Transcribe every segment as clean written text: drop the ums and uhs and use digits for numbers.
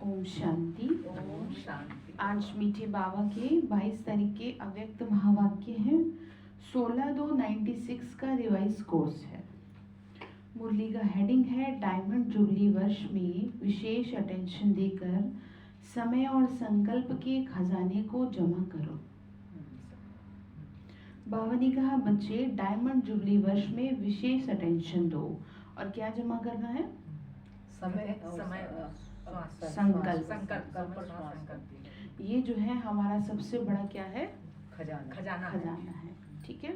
ओम शांति। ओम शांति। आज मीठे बाबा के 22 तारीख के अव्यक्त महावाक्य हैं। 16/2/96 का रिवाइज कोर्स है। मुरली का हेडिंग है डायमंड जुबली वर्ष में विशेष अटेंशन देकर समय और संकल्प के खजाने को जमा करो। बाबा ने कहा बच्चे डायमंड जुबली वर्ष में विशेष अटेंशन दो और क्या जमा करना है? संकल्प। ये जो है हमारा सबसे बड़ा क्या है? खजाना है। ठीक है,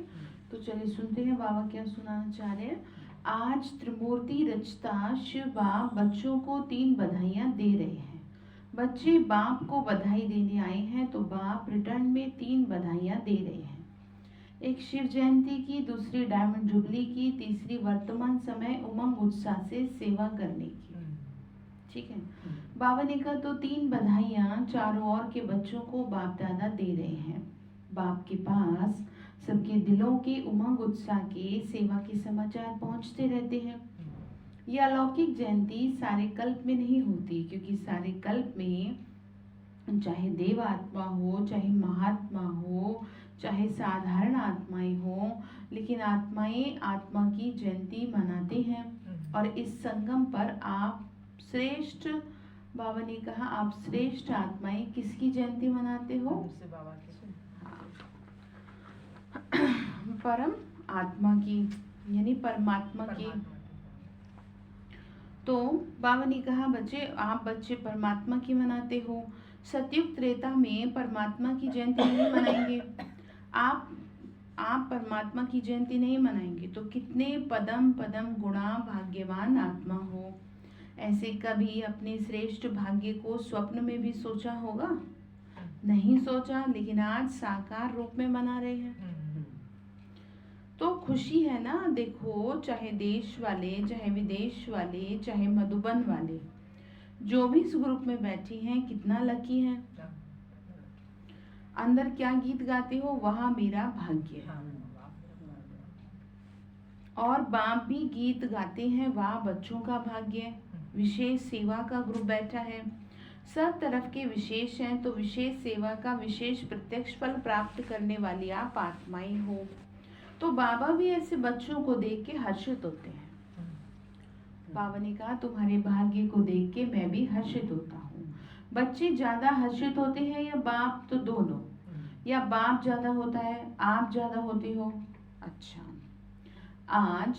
तो चलिए सुनते हैं बाबा क्या सुनाना चाह रहे हैं। आज त्रिमूर्ति रचता शिव बाप बच्चों को 3 बधाइयां दे रहे हैं। बच्चे बाप को बधाई देने आए हैं तो बाप रिटर्न में 3 बधाइयां दे रहे हैं। एक शिव जयंती की, दूसरी डायमंड जुबली की, तीसरी वर्तमान समय उमंग उत्साह से सेवा करने की। ठीक है, बाबा ने कहा तो 3 बधाइयां चारों ओर के बच्चों को बाप दादा दे रहे हैं। बाप के पास सबके दिलों के उमंग उत्साह के सेवा के समाचार पहुंचते रहते हैं। यह अलौकिक जयंती सारे कल्प में नहीं होती, क्योंकि सारे कल्प में चाहे देव आत्मा हो, चाहे महात्मा हो, चाहे साधारण आत्माएं हो, लेकिन आत्माएं आत्मा की जयंती मनाते हैं। और इस संगम पर आप श्रेष्ठ, बाबा ने कहा आप श्रेष्ठ आत्माएं किसकी जयंती मनाते हो? बाबा की। परम आत्मा की, यानी परमात्मा की। तो बाबा ने कहा बच्चे आप बच्चे परमात्मा की मनाते हो। सतयुग त्रेता में परमात्मा की जयंती नहीं मनाएंगे। आप परमात्मा की जयंती नहीं मनाएंगे तो कितने पदम पदम गुणा भाग्यवान आत्मा हो। ऐसे कभी अपने श्रेष्ठ भाग्य को स्वप्न में भी सोचा होगा? नहीं सोचा, लेकिन आज साकार रूप में मना रहे हैं। तो खुशी है ना। देखो, चाहे देश वाले, चाहे विदेश वाले, चाहे मधुबन वाले, जो भी इस ग्रुप में बैठी हैं, कितना लकी हैं। अंदर क्या गीत गाते हो? वहाँ मेरा भाग्य है। और बाप भी गीत गाते हैं, वाह बच्चों का भाग्य। विशेष सेवा का ग्रुप बैठा है, सब तरफ के विशेष हैं, तो विशेष सेवा का विशेष प्रत्यक्ष फल प्राप्त करने वाली आप आत्माएं हो। तो बाबा भी ऐसे बच्चों को देख के हर्षित होते हैं। बाबा ने कहा तुम्हारे भाग्य को देख के मैं भी हर्षित होता हूँ। बच्चे ज्यादा हर्षित होते हैं या बाप? तो दोनों। या बाप ज्यादा होता है, आप ज्यादा होते हो? अच्छा, आज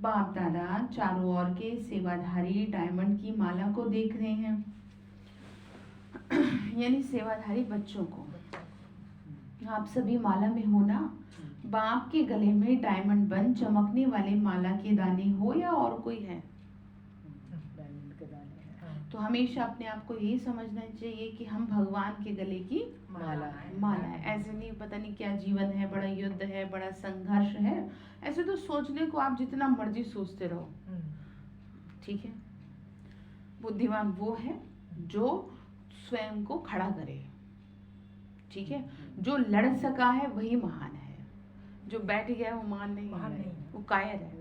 बाप दादा चारों ओर के सेवाधारी डायमंड की माला को देख रहे हैं, यानी सेवाधारी बच्चों को। आप सभी माला में हो ना। बाप के गले में डायमंड बन चमकने वाले माला के दाने हो या और कोई है? डायमंड के दाने हैं। तो हमेशा अपने आप को यही समझना चाहिए कि हम भगवान के गले की माला है। ऐसे नहीं पता नहीं क्या जीवन है, बड़ा युद्ध है, बड़ा संघर्ष है। ऐसे तो सोचने को आप जितना मर्जी सोचते रहो। ठीक है, बुद्धिमान वो है जो स्वयं को खड़ा करे। ठीक है, जो लड़ सका है वही महान है। जो बैठ गया वो महान नहीं है, वो कायर है।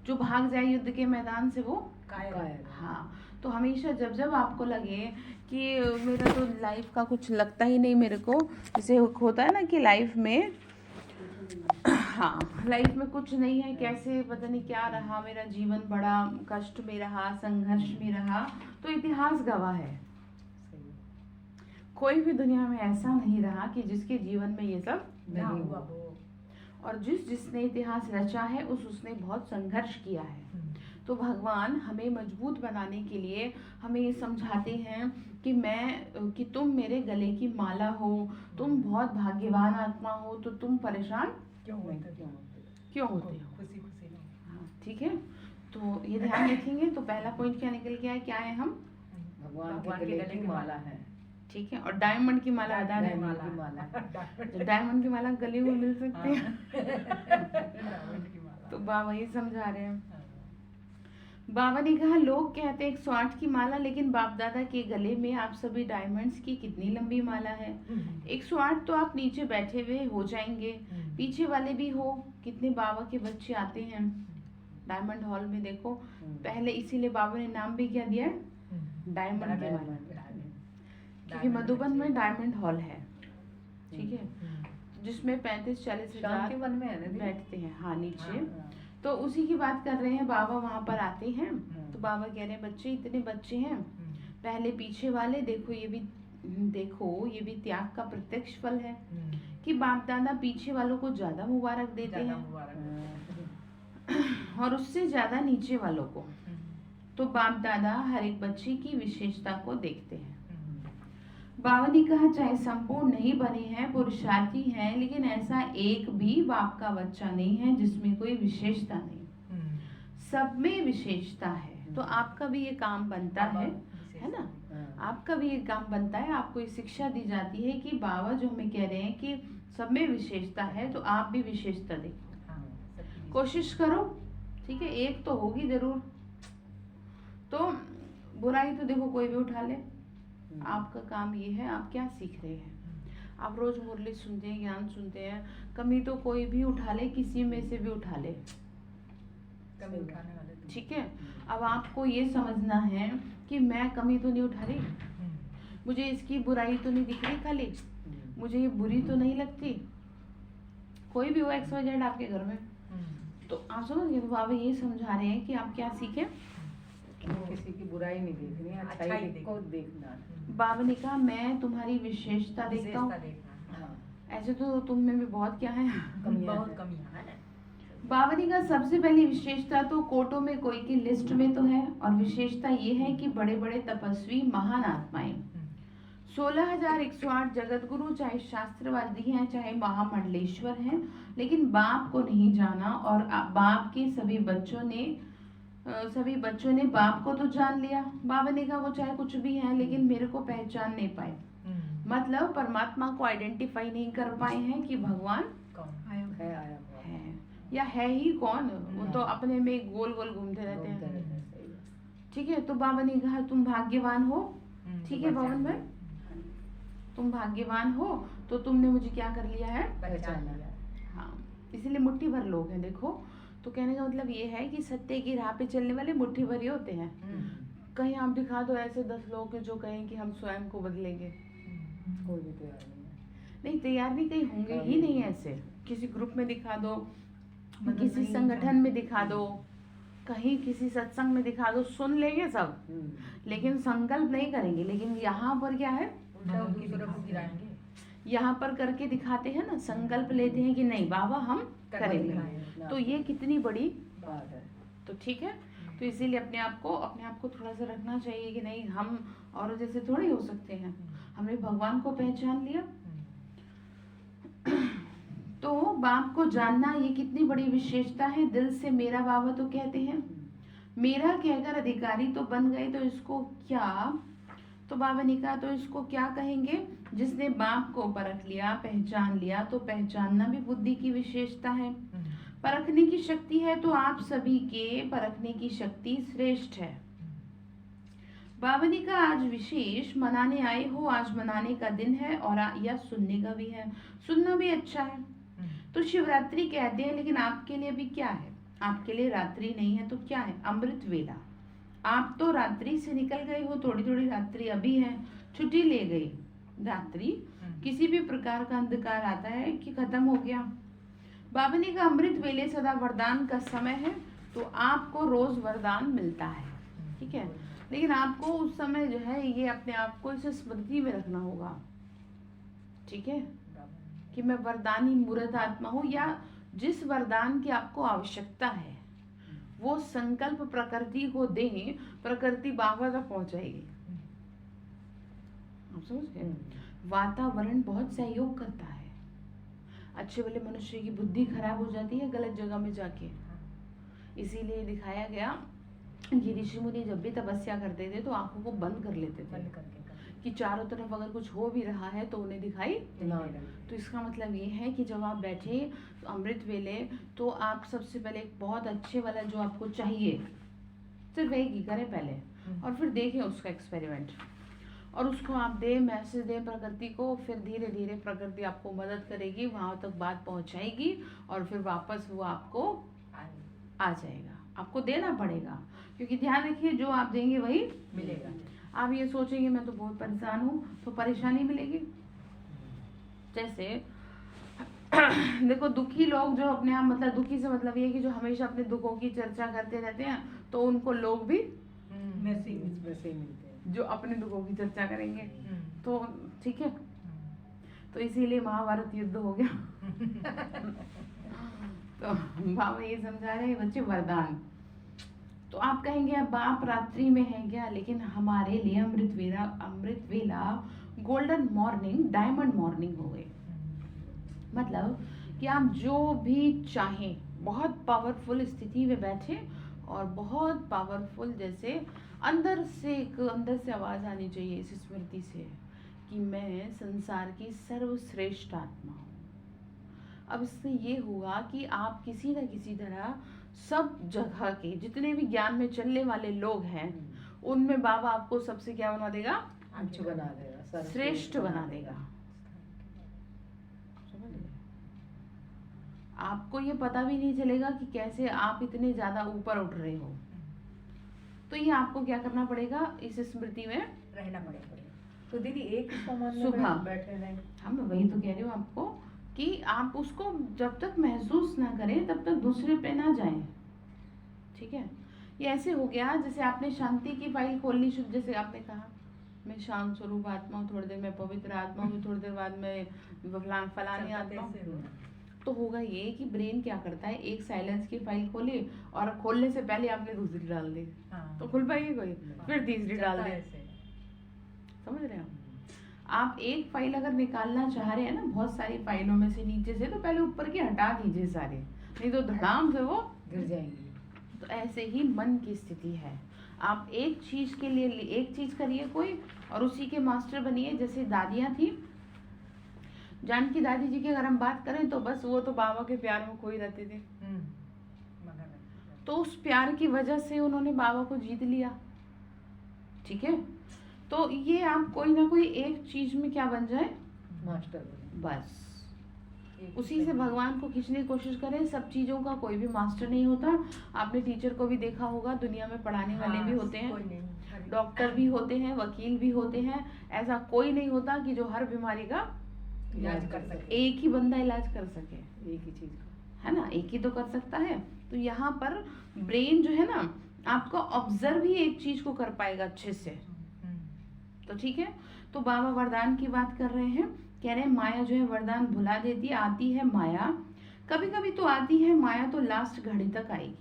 जो भाग जाए युद्ध के मैदान से वो कायर। हाँ, तो हमेशा जब जब आपको लगे कि मेरा तो लाइफ का कुछ लगता ही नहीं मेरे को, जैसे होता है ना कि लाइफ में लाइफ में कुछ नहीं है, कैसे पता नहीं क्या रहा, मेरा जीवन बड़ा कष्ट में रहा, संघर्ष में रहा, तो इतिहास गवाह है। कोई भी दुनिया में ऐसा नहीं रहा कि जिसके जीवन में ये सब नहीं हुआ हो। और जिसने इतिहास रचा है उसने बहुत संघर्ष किया है। तो भगवान हमें मजबूत बनाने के लिए हमें ये समझाते हैं कि तुम मेरे गले की माला हो, तुम बहुत भाग्यवान आत्मा हो, तो तुम परेशान क्यों होते हो? खुशी हाँ, ठीक है, तो ये ध्यान रखेंगे। तो पहला पॉइंट क्या निकल गया है? क्या है? हम भगवान के गले की माला है। ठीक है, और डायमंड की माला आधा है। डायमंड की माला गले में मिल सकती है। तो बाबा ये समझा रहे हैं। बाबा ने कहा लोग कहते हैं 108 की माला, लेकिन बाप दादा के गले में आप सभी डायमंड्स की कितनी लंबी माला है। 108 तो आप नीचे बैठे हुए हो जाएंगे, पीछे वाले भी हो। कितने बाबा के बच्चे आते हैं डायमंड हॉल में, देखो। पहले इसीलिए बाबा ने नाम भी क्या दिया है? डायमंड के माला, क्योंकि मधुबन में डायमंड हॉल है, ठीक है, जिसमें 35-40 हजार बैठते हैं। हाँ नीचे, तो उसी की बात कर रहे हैं। बाबा वहाँ पर आते हैं तो बाबा कह रहे हैं बच्चे, इतने बच्चे हैं, पहले पीछे वाले देखो, ये भी त्याग का प्रत्यक्ष फल है कि बाप दादा पीछे वालों को ज्यादा मुबारक देते हैं और उससे ज्यादा नीचे वालों को। तो बाप दादा हर एक बच्चे की विशेषता को देखते हैं। बाबा ने कहा चाहे संपूर्ण नहीं बने हैं, पुरुषार्थी हैं, लेकिन ऐसा एक भी बाप का बच्चा नहीं है जिसमें कोई विशेषता नहीं, सब में विशेषता है। तो आपका भी ये काम बनता है ना, आपका भी ये काम बनता है। आपको ये शिक्षा दी जाती है कि बाबा जो हमें कह रहे हैं कि सब में विशेषता है, तो आप भी विशेषता देखो, कोशिश करो, ठीक है, एक तो होगी जरूर। तो बुराई तो देखो कोई भी उठा ले, आपका काम ये है, आप क्या सीख रहे हैं। आप रोज मुरली सुनते हैं, ज्ञान सुनते हैं, कमी तो कोई भी उठा ले, किसी में से भी उठा ले, कमी उठाने वाले, ठीक है। अब आपको ये समझना है कि मैं कमी तो नहीं उठा रही, मुझे इसकी बुराई तो नहीं दिख रही, खाली मुझे ये बुरी तो नहीं लगती, कोई भी हो XYZ आपके घर में, तो आप समझ गए। तो बाबा ये समझा रहे हैं कि आप क्या सीखे, किसी की बुराई नहीं देखनी, अच्छाई को देखना। बाबा ने कहा मैं तुम्हारी विशेषता देखता हूँ, ऐसे तो तुम में भी बहुत क्या है, बहुत कमियां है। बाबा ने कहा सबसे पहली विशेषता तो कोटों में कोई की लिस्ट में तो है, और विशेषता ये है कि बड़े बड़े तपस्वी महान आत्माएं 16,108 जगत गुरु, चाहे शास्त्रवादी हैं, चाहे महामंडलेश्वर हैं, लेकिन बाप को नहीं जाना। और बाप के सभी बच्चों ने बाप को तो जान लिया। बाबा ने कहा वो चाहे कुछ भी हैं, लेकिन मेरे को पहचान नहीं पाए, मतलब परमात्मा को आइडेंटिफाई नहीं कर पाए हैं कि भगवान है या है ही कौन, वो तो अपने में गोल गोल घूमते रहते हैं, ठीक है। तो बाबा ने कहा तुम भाग्यवान हो, ठीक है पवन भाई, तुम भाग्यवान हो, तो तुमने मुझे क्या कर लिया है, पहचान लिया। हाँ, इसीलिए मुट्ठी भर लोग हैं, देखो। तो कहने का मतलब ये है कि सत्य की राह पे चलने वाले मुट्ठी भर ही होते हैं। कहीं आप दिखा दो ऐसे 10 लोग जो कहें कि हम स्वयं को बदलेंगे, कोई भी तैयार नहीं, तैयार नहीं, कहीं होंगे ही नहीं ऐसे। किसी ग्रुप में दिखा दो, किसी संगठन में दिखा दो, कहीं किसी सत्संग में दिखा दो, सुन लेंगे सब, लेकिन संकल्प नहीं करेंगे। लेकिन यहाँ पर क्या है, यहाँ पर करके दिखाते हैं ना, संकल्प लेते हैं कि नहीं बाबा हम करेंगे, तो ये कितनी बड़ी बात है। तो ठीक है, तो इसीलिए अपने आप को थोड़ा सा रखना चाहिए कि नहीं हम और जैसे थोड़े हो सकते हैं, हमने भगवान को पहचान लिया। तो बाप को जानना ये कितनी बड़ी विशेषता है। दिल से मेरा बाबा तो कहते हैं, मेरा कहकर अधिकारी तो बन गए, तो इसको क्या, तो बाबा ने कहा तो इसको क्या कहेंगे, जिसने बाप को परख लिया, पहचान लिया, तो पहचानना भी बुद्धि की विशेषता है। परखने की शक्ति है, तो आप सभी के परखने की शक्ति श्रेष्ठ है। बाबा ने कहा आज विशेष मनाने आए हो, आज मनाने का दिन है और यह सुनने का भी है, सुनना भी अच्छा है। तो शिवरात्रि कहते हैं, लेकिन आपके लिए भी क्या है, आपके लिए रात्रि नहीं है तो क्या है, अमृत वेला। आप तो रात्रि से निकल गए हो, थोड़ी थोड़ी रात्रि अभी है, छुट्टी ले गई रात्रि, किसी भी प्रकार का अंधकार आता है कि खत्म हो गया। बाबा ने कहा अमृत वेले सदा वरदान का समय है, तो आपको रोज वरदान मिलता है, ठीक है, लेकिन आपको उस समय जो है ये अपने आप को इसे स्मृति में रखना होगा, ठीक है, कि मैं वरदानी मूर्त आत्मा हूँ, या जिस वरदान की आपको आवश्यकता है वो संकल्प प्रकृति को दें, प्रकृति बाबा तक पहुंचाएगी। आप समझ गए, वातावरण बहुत सहयोग करता है। अच्छे वाले मनुष्य की बुद्धि खराब हो जाती है गलत जगह में जाके, इसीलिए दिखाया गया कि ऋषि मुनि जब भी तपस्या करते थे तो आंखों को बंद कर लेते थे, कि चारों तरफ अगर कुछ हो भी रहा है तो उन्हें दिखाई ना दे। तो इसका मतलब ये है कि जब आप बैठे तो अमृत वेले, तो आप सबसे पहले एक बहुत अच्छे वाला जो आपको चाहिए सिर्फ एक ही करें पहले, और फिर देखें उसका एक्सपेरिमेंट, और उसको आप दे मैसेज दे प्रकृति को, फिर धीरे धीरे प्रकृति आपको मदद करेगी, वहां तक बात पहुंचाएगी, और फिर वापस वो आपको आ जाएगा। आपको देना पड़ेगा, क्योंकि ध्यान रखिए जो आप देंगे वही मिलेगा। आप ये सोचेंगे मैं तो बहुत परेशान हूँ, तो परेशानी मिलेगी। जैसे देखो दुखी लोग जो अपने आप, मतलब दुखी से मतलब ये है कि जो हमेशा अपने दुखों की चर्चा करते रहते हैं, तो उनको लोग भी वैसे ही मिलते हैं जो अपने दुखों की चर्चा करेंगे। तो ठीक है, तो इसीलिए महाभारत युद्ध हो गया। तो बाबा ये समझा रहे हैं बच्चे वरदान। तो आप कहेंगे अब बाप रात्रि में है क्या, लेकिन हमारे लिए अमृत वेला गोल्डन मॉर्निंग, डायमंड मॉर्निंग हो गए। मतलब कि आप जो भी चाहें, बहुत पावरफुल स्थिति में बैठे और बहुत पावरफुल, जैसे अंदर से आवाज आनी चाहिए इस स्मृति से कि मैं संसार की सर्वश्रेष्ठ आत्मा हूँ। अब इससे ये हुआ कि आप किसी न किसी तरह सब जगह के जितने भी ज्ञान में चलने वाले लोग हैं, उनमें बाबा आपको सबसे क्या बना देगा, उच्च बना देगा, श्रेष्ठ बना देगा। आपको ये पता भी नहीं चलेगा कि कैसे आप इतने ज्यादा ऊपर उठ रहे हो। तो ये आपको क्या करना पड़ेगा, इस स्मृति में रहना पड़ेगा। तो दीदी एक सामान में सुबह बैठे रहें। हम वही तो कह रही हूँ आपको कि आप उसको जब तक महसूस ना करें तब तक दूसरे पे ना जाएं। ठीक है, ये ऐसे हो गया जैसे आपने शांति की फाइल खोलनी शुरू, जैसे आपने कहा मैं शांत स्वरूप आत्मा हूँ, थोड़ी देर में पवित्र आत्मा हूँ, थोड़ी देर बाद में फलानी आत्मा हूँ। तो होगा ये कि ब्रेन क्या करता है, एक साइलेंस की फाइल खोले और खोलने से पहले आपने दूसरी डाल दी। तो खुल पाएगी कोई, फिर तीसरी डाल दी। समझ रहे हो आप, एक फाइल अगर निकालना चाह रहे हैं ना बहुत सारी फाइलों में से नीचे से, तो पहले ऊपर की हटा दीजिए सारे, नहीं तो धड़ाम से वो गिर जाएंगी। तो ऐसे ही मन की स्थिति है। आप एक चीज के लिए एक चीज करिए कोई और उसी के मास्टर बनिए। जैसे दादियां थी, जानकी दादी जी की अगर हम बात करें तो बस वो तो बाबा के प्यार में खोई रहते थे। तो उस प्यार की वजह से उन्होंने बाबा को जीत लिया। ठीक है, तो ये आप कोई ना कोई एक चीज में क्या बन जाए, मास्टर बस उसी से भगवान को खींचने की कोशिश करें। सब चीजों का कोई भी मास्टर नहीं होता। आपने टीचर को भी देखा होगा, दुनिया में पढ़ाने वाले भी होते हैं, डॉक्टर भी होते हैं, वकील भी होते हैं। ऐसा कोई नहीं होता कि जो हर बीमारी का इलाज कर सके। एक ही बंदा इलाज कर सके, एक ही चीज है ना, एक ही तो कर सकता है। तो यहाँ पर ब्रेन जो है ना आपका ऑब्जर्व ही एक चीज को कर पाएगा अच्छे से। तो ठीक है, तो बाबा वरदान की बात कर रहे हैं, कह रहे हैं माया जो है वरदान भुला देती है। आती है माया, कभी कभी तो आती है माया, तो लास्ट घड़ी तक आएगी,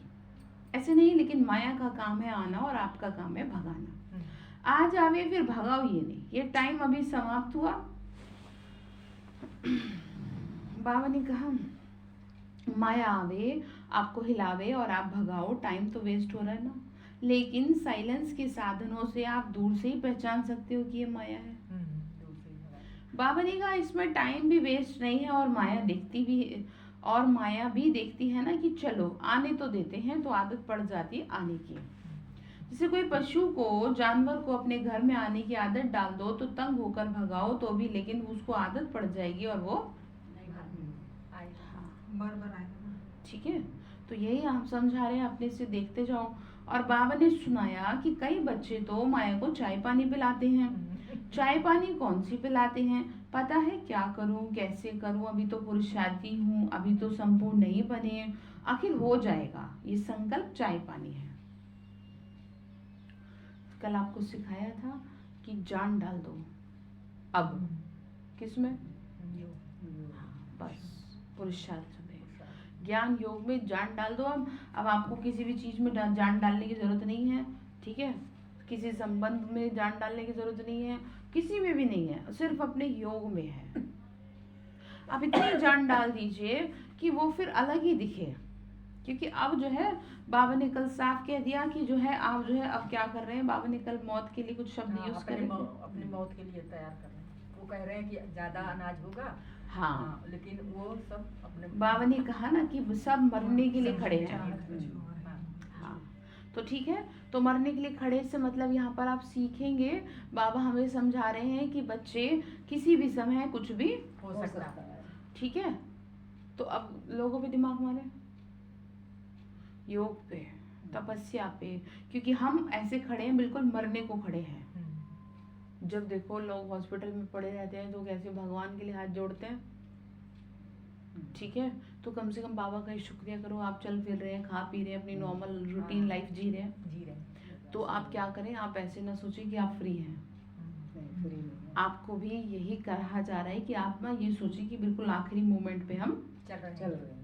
ऐसे नहीं। लेकिन माया का काम है आना और आपका काम है भगाना। आज आवे फिर भगाओ, ये नहीं, ये टाइम अभी समाप्त हुआ। बाबा ने कहा माया आवे, आपको हिलावे और आप भगाओ, टाइम तो वेस्ट हो रहा है ना। लेकिन साइलेंस के साधनों से आप दूर से ही पहचान सकते हो कि ये माया है। बाबा ने कहा इसमें टाइम भी वेस्ट नहीं है और माया दिखती भी है, और माया भी देखती है ना कि चलो आने तो देते हैं, तो आदत पड़ जाती है आने की। जैसे कोई पशु को, जानवर को अपने घर में आने की आदत डाल दो तो तंग होकर भगाओ तो भी, लेकिन उसको आदत पड़ जाएगी और वो बार-बार आएगा। ठीक है, तो यही हम समझा रहे हैं, अपने से देखते जाओ। और बाबा ने सुनाया कि कई बच्चे तो माया को चाय पानी पिलाते हैं। चाय पानी कौन सी पिलाते हैं, पता है क्या करूं, कैसे करूं, अभी तो पुरुषार्थी हूं, अभी तो संपूर्ण नहीं बने, आखिर हो जाएगा, ये संकल्प चाय पानी है। कल आपको सिखाया था कि जान डाल दो, अब किसमें, बस पुरुषार्थ में, ज्ञान योग में जान डाल दो। अब आपको किसी भी चीज में जान डालने की जरूरत नहीं है। ठीक है, किसी संबंध में जान डालने की जरूरत नहीं है, किसी में भी नहीं है, सिर्फ अपने योग में है। आप इतनी जान डाल दीजिए कि वो फिर अलग ही दिखे। क्योंकि अब जो है बाबा ने कल साफ कह दिया कि जो है आप जो है अब क्या कर रहे हैं। बाबा ने कल मौत के लिए कुछ शब्द यूज करे, अपनी मौत के लिए तैयार कर रहे हैं। वो कह रहे हैं कि ज्यादा अनाज होगा, हाँ, लेकिन वो सब अपने, बाबा ने कहा ना कि सब मरने के लिए खड़े हैं। हाँ, तो ठीक है, तो मरने के लिए खड़े से मतलब यहाँ पर आप सीखेंगे, बाबा हमें समझा रहे हैं कि बच्चे किसी भी समय कुछ भी हो सकता है। ठीक है, तो अब लोगों पे दिमाग मारे, योग पे, तपस्या पे, क्योंकि हम ऐसे खड़े हैं बिल्कुल मरने को खड़े हैं। जब देखो लोग हॉस्पिटल में पड़े रहते हैं तो कैसे भगवान के लिए हाथ जोड़ते हैं, ठीक है। तो कम से कम बाबा का ही शुक्रिया करो, आप चल फिर रहे हैं, खा पी रहे हैं, अपनी नॉर्मल रूटीन लाइफ जी रहे हैं। तो आप क्या करें, आप ऐसे ना सोचें कि आप फ्री हैं। आपको भी यही कहा जा रहा है कि आप ना ये सोचें कि बिल्कुल आखिरी मोमेंट पे हम चल रहे हैं।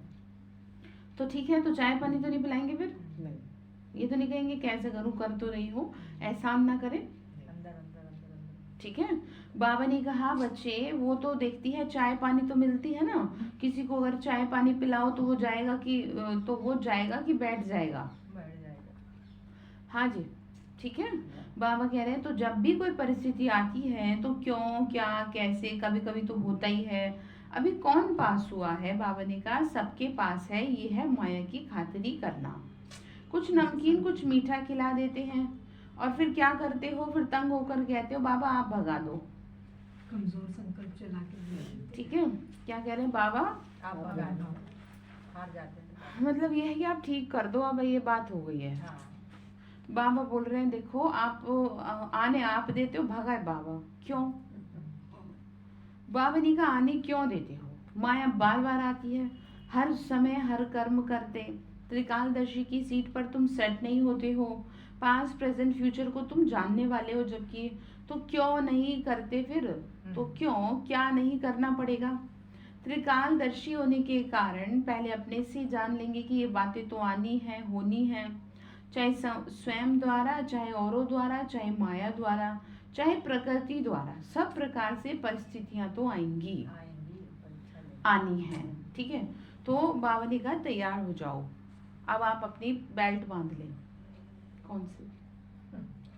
तो ठीक है, तो चाय पानी तो नहीं पिलाएंगे फिर? नहीं, ये तो नहीं कहेंगे कैसे करूँ, कर तो रही हूँ, एहसान ना करें, अंदर अंदर अंदर ठीक है। बाबा ने कहा बच्चे वो तो देखती है चाय पानी तो मिलती है ना, किसी को अगर चाय पानी पिलाओ तो वो जाएगा कि बैठ जाएगा। हाँ जी, ठीक है। बाबा कह रहे हैं तो जब भी कोई परिस्थिति आती है तो क्यों, क्या, कैसे, कभी कभी तो होता ही है। अभी कौन पास हुआ है, बाबा ने कहा सबके पास है, ये है माया की खातिरी करना। कुछ नमकीन कुछ मीठा खिला देते हैं और फिर क्या करते हो, फिर तंग होकर कहते हो बाबा आप भगा दो, कमजोर संकल्प चला के। ठीक है। क्या कह रहे हैं बाबा, आप भगा दो, हार जाते हैं। मतलब ये है कि आप ठीक कर दो, अब ये बात हो गई है। हाँ। बाबा बोल रहे हैं देखो आप आने आप देते हो, भगा है बाबा, क्यों? बाबा ने कहा आने क्यों देते हो, माया बार बार आती है, हर समय हर कर्म करते, त्रिकालदर्शी की सीट पर तुम सेट नहीं होते हो, पास्ट प्रेजेंट फ्यूचर को तुम जानने वाले हो जबकि, तो क्यों नहीं करते फिर? तो क्यों, क्या नहीं करना पड़ेगा? त्रिकालदर्शी होने के कारण पहले अपने से जान लेंगे कि ये बातें तो आनी है, होनी है, चाहे स्वयं द्वारा, चाहे औरों द्वारा, चाहे माया द्वारा, चाहे प्रकृति द्वारा, सब प्रकार से परिस्थितियां तो आएंगी, आनी है, ठीक है। तो बाबा ने कहा तैयार हो जाओ, अब आप अपनी बेल्ट बांध लें। कौन सी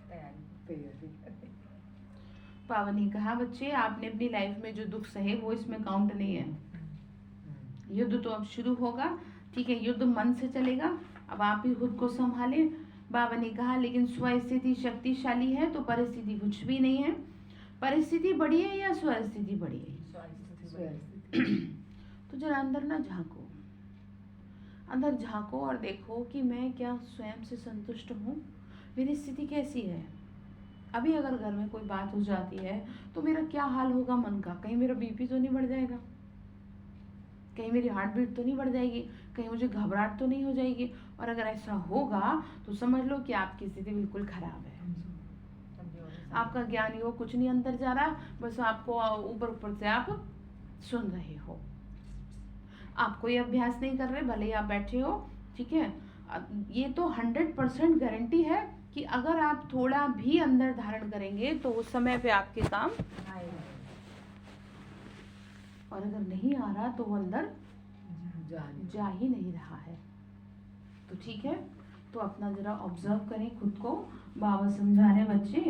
तैयारी? बाबा ने कहा बच्चे आपने अपनी लाइफ में जो दुख सहे वो इसमें काउंट नहीं है, युद्ध तो अब शुरू होगा, ठीक है। युद्ध मन से चलेगा, अब आप ही खुद को संभालें। बाबा ने कहा लेकिन स्वस्थिति शक्तिशाली है तो परिस्थिति कुछ भी नहीं है। परिस्थिति बड़ी है या स्वस्थिति बड़ी है? तो जरा अंदर ना झांको, अंदर झांको और देखो कि मैं क्या स्वयं से संतुष्ट हूँ, मेरी स्थिति कैसी है। अभी अगर घर में कोई बात हो जाती है तो मेरा क्या हाल होगा मन का, कहीं मेरा बीपी तो नहीं बढ़ जाएगा, कहीं मेरी हार्ट बीट तो नहीं बढ़ जाएगी, कहीं मुझे घबराहट तो नहीं हो जाएगी। और अगर ऐसा होगा तो समझ लो कि आपकी स्थिति बिल्कुल खराब है, आपका ज्ञान योग कुछ नहीं अंदर जा रहा, बस आपको ऊपर ऊपर से आप सुन रहे हो, आप कोई अभ्यास नहीं कर रहे, भले ही आप बैठे हो, ठीक है। ये तो 100% गारंटी है कि अगर आप थोड़ा भी अंदर धारण करेंगे तो उस समय पे आपके काम आएगा, और अगर नहीं आ रहा तो वो अंदर जा ही नहीं रहा है। तो ठीक है, तो अपना जरा ऑब्जर्व करें खुद को, बाबा समझा रहे बच्चे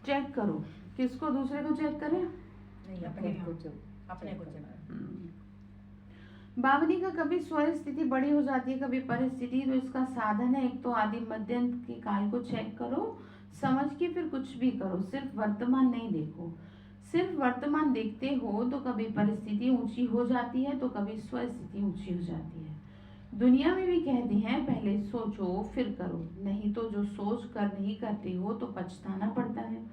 चेक करो, किसको, दूसरे को चेक करें? नहीं, अपने को चेक। बावनी का कभी स्व स्थिति बड़ी हो जाती है, कभी परिस्थिति, तो इसका साधन है एक तो आदि मध्य अंत के काल को चेक करो, समझ के फिर कुछ भी करो, सिर्फ वर्तमान नहीं देखो। सिर्फ वर्तमान देखते हो तो कभी परिस्थिति ऊंची हो जाती है तो कभी स्व स्थिति ऊंची हो जाती है। दुनिया में भी कहते हैं पहले सोचो फिर करो, नहीं तो जो सोच कर नहीं करते हो तो पछताना पड़ता है।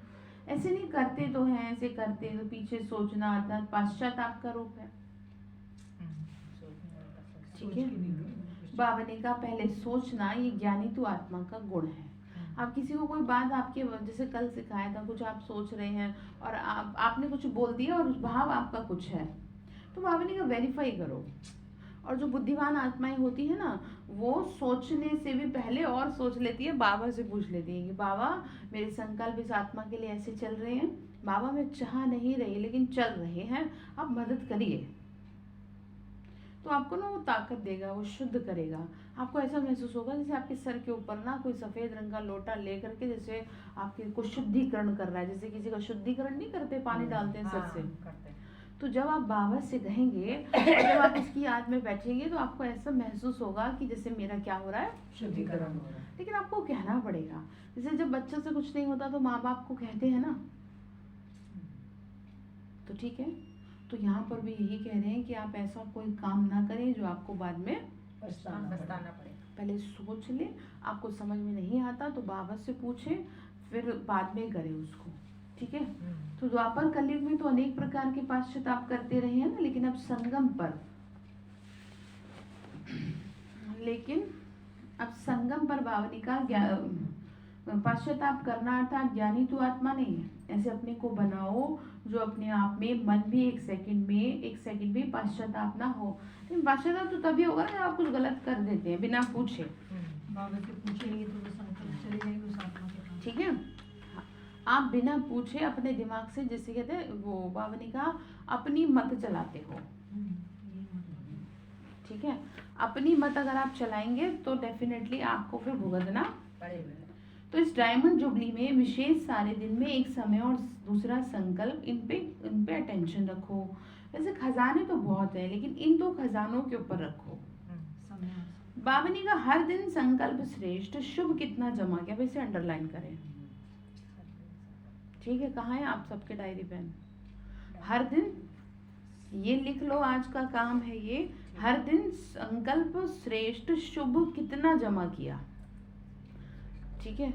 ऐसे नहीं करते तो है, ऐसे करते तो पीछे सोचना अर्थात पश्चाताप का रूप है, ठीक है। बाबा ने कहा पहले सोचना, ये ज्ञानी तो आत्मा का गुण है। आप किसी को कोई बात आपके, जैसे कल सिखाया था, कुछ आप सोच रहे हैं और आपने कुछ बोल दिया और भाव आपका कुछ है, तो बाबा ने कहा वेरीफाई करो। और जो बुद्धिमान आत्माएं होती है ना, वो सोचने से भी पहले और सोच लेती है, बाबा से पूछ लेती है कि बाबा मेरे संकल्प इस आत्मा के लिए ऐसे चल रहे हैं, बाबा मैं चाह नहीं रही लेकिन चल रहे हैं, आप मदद करिए। तो आपको ना वो ताकत देगा, वो शुद्ध करेगा। आपको ऐसा महसूस होगा जैसे आपके सर के ऊपर ना कोई सफेद रंग का लोटा लेकर के जैसे आपके को शुद्धिकरण कर रहा है, जैसे किसी का शुद्धिकरण नहीं करते, पानी डालते हैं सर से। तो जब आप बाबा से कहेंगे और जब आप उसकी याद में बैठेंगे तो आपको ऐसा महसूस होगा कि जैसे मेरा क्या हो रहा है, शुद्धिकरण हो रहा है। लेकिन आपको कहना पड़ेगा। जैसे जब बच्चों से कुछ नहीं होता तो माँ बाप को कहते हैं ना, तो ठीक है। तो यहाँ पर भी यही कह रहे हैं कि आप ऐसा कोई काम ना करें जो आपको बाद में पछताना पड़े। पहले सोच ले, आपको समझ में नहीं आता तो बाबा से पूछें, फिर बाद में करें उसको, ठीक है। तो द्वापर कलयुग में तो अनेक प्रकार के पश्चाताप करते रहे हैं ना, लेकिन अब संगम पर बावली का पश्चाताप करना अर्थात ज्ञानी तो आत्मा नहीं है। ऐसे अपने को बनाओ जो अपने आप में मन भी एक सेकंड भी पश्चाताप ना हो। लेकिन पश्चाताप तो तभी होगा जब आप कुछ गलत कर देते हैं बिना पूछे। बाबा से पूछेंगे तो वो संकल्प चले जाएंगे उस आत्मा के पास। ठीक है, आप बिना पूछे अपने दिमाग से, जैसे कहते हैं वो बावनी का, अपनी मत चलाते हो। ठीक है, अपनी मत अगर आप चलाएंगे तो डेफिनेटली आपको फिर भुगतना पड़ेगा। तो इस डायमंड जुबली में विशेष सारे दिन में एक समय और दूसरा संकल्प, इन पे अटेंशन रखो। वैसे खजाने तो बहुत है, लेकिन इन दो खजानों के ऊपर रखो। बावनी का हर दिन संकल्प श्रेष्ठ, शुभ कितना जमा किया, वैसे अंडरलाइन करें। ठीक है, कहाँ है आप सबके डायरी पेन? हर दिन ये लिख लो, आज का काम है ये। हर दिन संकल्प श्रेष्ठ, शुभ कितना जमा किया। ठीक है,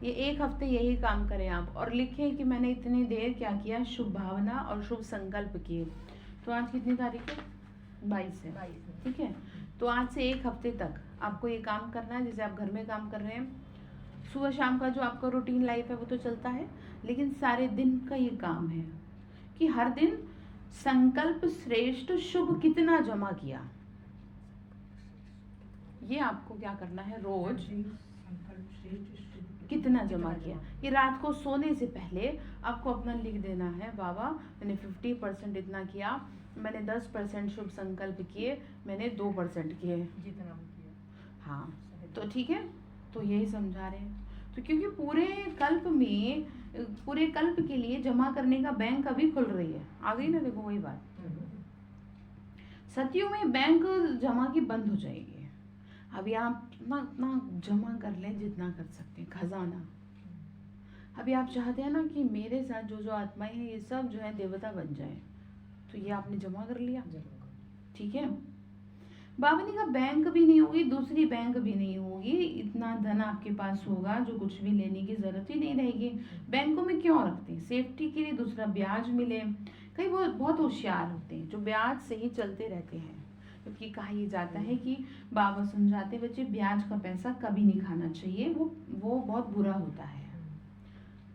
ये एक हफ्ते यही काम करें आप, और लिखें कि मैंने इतनी देर क्या किया, शुभ भावना और शुभ संकल्प किए। तो आज कितनी तारीख है? 22 है। ठीक है, तो आज से एक हफ्ते तक आपको ये काम करना है। जैसे आप घर में काम कर रहे हैं, सुबह शाम का जो आपका रूटीन लाइफ है वो तो चलता है, लेकिन सारे दिन का ये काम है कि हर दिन संकल्प श्रेष्ठ, शुभ कितना जमा किया। ये आपको क्या करना है, रोज कितना जमा किया। ये रात को सोने से पहले आपको अपना लिख देना है, बाबा मैंने 50% इतना किया, मैंने 10% शुभ संकल्प किए, मैंने 2% किए, जितना किया। हाँ, तो ठीक है, तो यही समझा रहे हैं। तो क्योंकि पूरे कल्प के लिए जमा करने का बैंक अभी खुल रही है। आ गई ना, देखो वही बात। सतयुग में बैंक जमा की बंद हो जाएगी। अभी आप इतना जमा कर लें जितना कर सकते हैं, खजाना। अभी आप चाहते हैं ना कि मेरे साथ जो आत्माएं हैं ये सब जो है देवता बन जाए, तो ये आपने जमा कर लिया। ठीक है, बावनी का बैंक भी नहीं होगी, दूसरी बैंक भी नहीं होगी, इतना धन आपके पास होगा जो कुछ भी लेने की जरूरत ही नहीं रहेगी। बैंकों में क्यों रखते हैं? सेफ्टी के लिए, दूसरा ब्याज मिले। कई बहुत होशियार होते हैं जो ब्याज से ही चलते रहते हैं, क्योंकि कहा यह जाता है कि बाबा समझाते बच्चे ब्याज का पैसा कभी नहीं खाना चाहिए, वो बहुत बुरा होता है।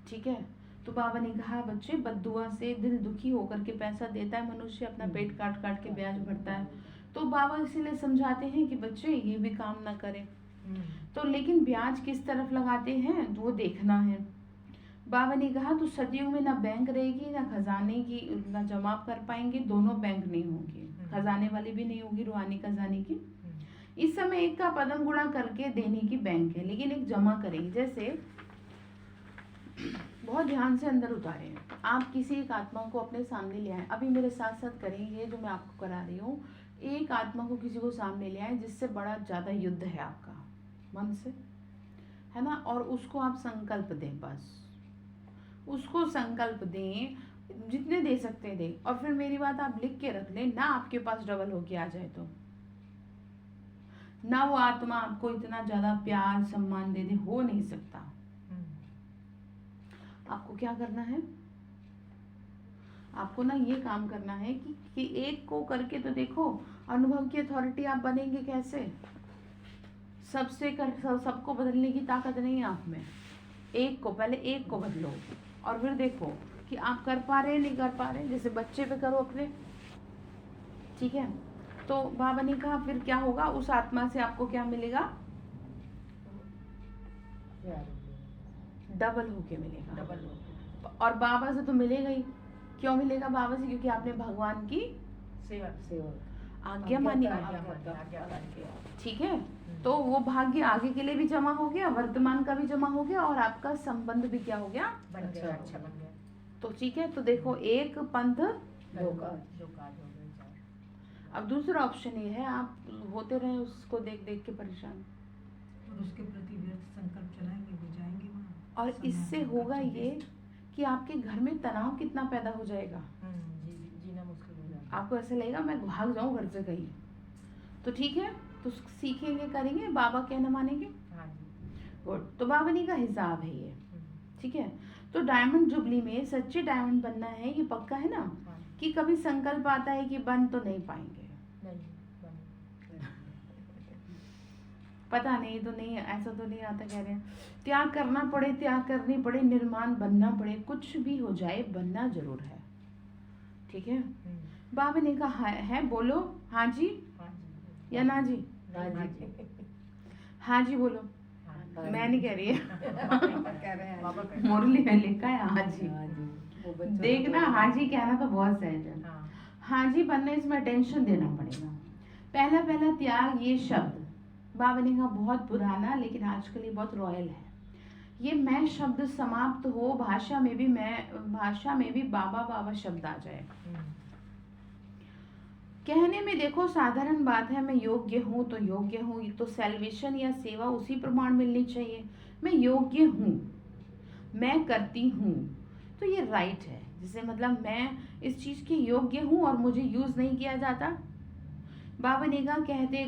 ठीक है, तो बाबा ने कहा बच्चे बद्दुआ से दिल दुखी होकर के पैसा देता है मनुष्य, अपना पेट काट काट के ब्याज भरता है। तो बाबा इसीलिए समझाते हैं कि बच्चे ये भी काम ना करें। तो लेकिन ब्याज किस तरफ लगाते हैं वो देखना है। बाबा ने कहा तो सदियों में ना बैंक रहेगी, ना खजाने की, ना जमा कर पाएंगे, दोनों बैंक नहीं होंगे, खजाने वाली भी नहीं होगी, रूहानी खजाने की। इस समय एक का पदम गुणा करके देने की बैंक है, लेकिन एक जमा करेगी। जैसे बहुत ध्यान से अंदर उतारें, आप किसी एक आत्मा को अपने सामने ले आए। अभी मेरे साथ साथ करेंगे जो मैं आपको करा रही हूँ। एक आत्मा को किसी को सामने ले आए जिससे बड़ा ज्यादा युद्ध है आपका मन से, है ना, और उसको आप संकल्प दें, बस उसको संकल्प दें, जितने दे सकते दें। और फिर मेरी बात आप लिख के रख लें, ना आपके पास डबल होके आ जाए तो, ना वो आत्मा आपको इतना ज्यादा प्यार सम्मान दे दे, हो नहीं सकता। आपको क्या करना है, आपको ना ये काम करना है कि एक को करके तो देखो, अनुभव की अथॉरिटी आप बनेंगे कैसे। सबको बदलने की ताकत नहीं है आप में। पहले एक को बदलो और फिर देखो कि आप कर पा रहे हैं नहीं कर पा रहे। जैसे बच्चे पे करो अपने, ठीक है। तो बाबा ने कहा फिर क्या होगा, उस आत्मा से आपको क्या मिलेगा, डबल होके मिलेगा। और बाबा से तो मिलेगा ही। क्यों मिलेगा बाबा से? क्योंकि आपने भगवान की सेवा आज्ञा मानी। ठीक है, तो वो भाग्य आगे के लिए भी जमा हो गया, वर्तमान का भी जमा हो गया, और आपका संबंध भी क्या हो गया, बन गया, अच्छा बन गया। तो ठीक है, तो देखो एक पंथ दो काज। अब दूसरा ऑप्शन ये है, आप होते रहे उसको देख देख के परेशान, और उसके प्रति व्यर्थ संकल्प चलाएंगे भी जाएंगे वहाँ। और इससे होगा ये कि आपके घर में तनाव कितना पैदा हो जाएगा, जीना मुश्किल हो जाएगा। आपको ऐसे लगेगा मैं भाग जाऊं घर से कहीं। तो ठीक है, तो सीखेंगे, करेंगे, बाबा कहना मानेंगे। गुड। तो बावनी का हिसाब है ये, ठीक है। तो डायमंड जुबली में सच्चे डायमंड बनना है, ये पक्का है ना? हाँ। कि कभी संकल्प आता है कि बन तो नहीं पाएंगे, पता नहीं तो नहीं, ऐसा तो नहीं आता, कह रहे हैं त्याग करना पड़े, त्याग करनी पड़े, निर्माण बनना पड़े, कुछ भी हो जाए बनना जरूर है, ठीक है। बाबा ने कहा है बोलो हाँ जी या ना जी? हाँ जी बोलो, मैं नहीं कह रही है कह रहे हैं मुरली में लिखा है हाँ जी। देखना हाँ जी कहना तो बहुत सहज है। हाँ जी बनने इसमें अटेंशन देना पड़ेगा। पहला पहला त्याग, ये शब्द बाबा ने कहा बहुत पुराना, लेकिन आजकल ये बहुत रॉयल है। ये मैं शब्द समाप्त हो, भाषा में भी बाबा बाबा शब्द आ जाए। कहने में देखो साधारण बात है, मैं योग्य हूँ तो योग्य हूँ, तो सेल्वेशन या सेवा उसी प्रमाण मिलनी चाहिए। मैं योग्य हूँ, मैं करती हूँ, तो ये राइट है। जैसे मतलब मैं इस चीज के योग्य हूँ और मुझे यूज नहीं किया जाता। बाबा ने कहा कहते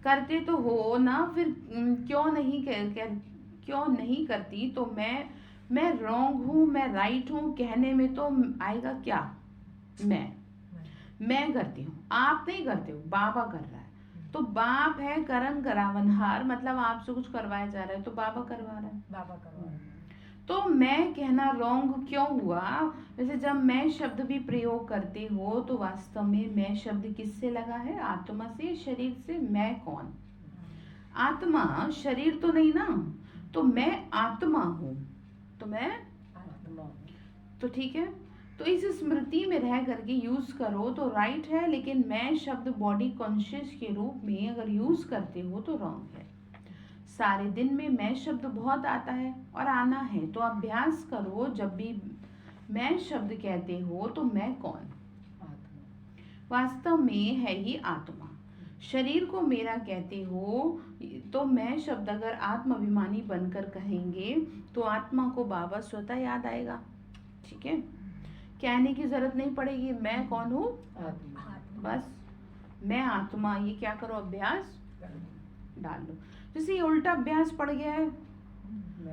करते तो हो ना, फिर क्यों नहीं करती? तो मैं रॉन्ग हूँ, मैं राइट हूँ, कहने में तो आएगा क्या? मैं करती हूँ, आप नहीं करते हो, बाबा कर रहा है। तो बाप है करन करावनहार, मतलब आपसे कुछ करवाया जा रहा है तो बाबा करवा रहा है। तो मैं कहना रॉन्ग क्यों हुआ? वैसे जब मैं शब्द भी प्रयोग करते हो तो वास्तव में मैं शब्द किससे लगा है? आत्मा से, शरीर से। मैं कौन? आत्मा, शरीर तो नहीं ना। तो मैं आत्मा हूँ, तो मैं तो ठीक है। तो इस स्मृति में रह करके यूज करो तो राइट है, लेकिन मैं शब्द बॉडी कॉन्शियस के रूप में अगर यूज करते हो तो रॉन्ग है। सारे दिन में मैं शब्द बहुत आता है और आना है, तो अभ्यास करो जब भी मैं शब्द कहते हो तो मैं कौन? वास्तव में है ही आत्मा। शरीर को मेरा कहते हो तो मैं शब्द अगर आत्माभिमानी बनकर कहेंगे तो आत्मा को बाबा स्वतः याद आएगा, ठीक है। कहने की जरूरत नहीं पड़ेगी, मैं कौन हूँ? बस मैं आत्मा। ये क्या करो, अभ्यास डाल लो। जैसे ये उल्टा अभ्यास पड़ गया है,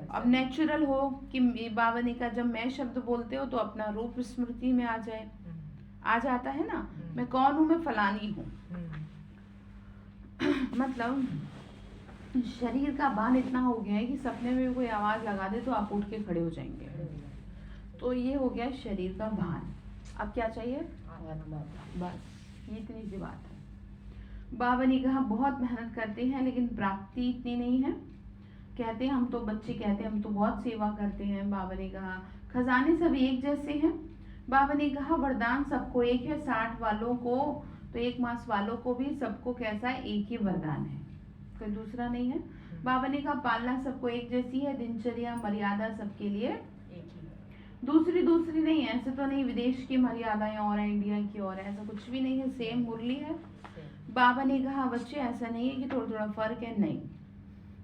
अब नेचुरल हो कि बाबा ने कहा जब मैं शब्द बोलते हो तो अपना रूप स्मृति में आ जाता है ना। मैं कौन हूँ? मैं फलानी हूँ। मतलब शरीर का बान इतना हो गया है कि सपने में कोई आवाज लगा दे तो आप उठ के खड़े हो जाएंगे। तो ये हो गया शरीर का भान। अब क्या चाहिए? बस ये इतनी सी बात है। बाबा ने कहा बहुत मेहनत करते हैं लेकिन प्राप्ति इतनी नहीं है। कहते हैं हम तो, बच्चे कहते हैं हम तो बहुत सेवा करते हैं। बाबा ने कहा खजाने सब एक जैसे हैं। बाबा ने कहा वरदान सबको एक है, 60 वालों को तो 1 मास वालों को भी सबको कैसा है? एक ही वरदान है, कोई दूसरा नहीं है। बाबा ने कहा पालना सबको एक जैसी है, दिनचर्या मर्यादा सबके लिए दूसरी नहीं है। ऐसे तो नहीं विदेश की मर्यादाएं और है, इंडिया की और है, ऐसा कुछ भी नहीं है, सेम मुरली है। बाबा ने कहा बच्चे ऐसा नहीं है कि थोड़ा थोड़ा फर्क है, नहीं।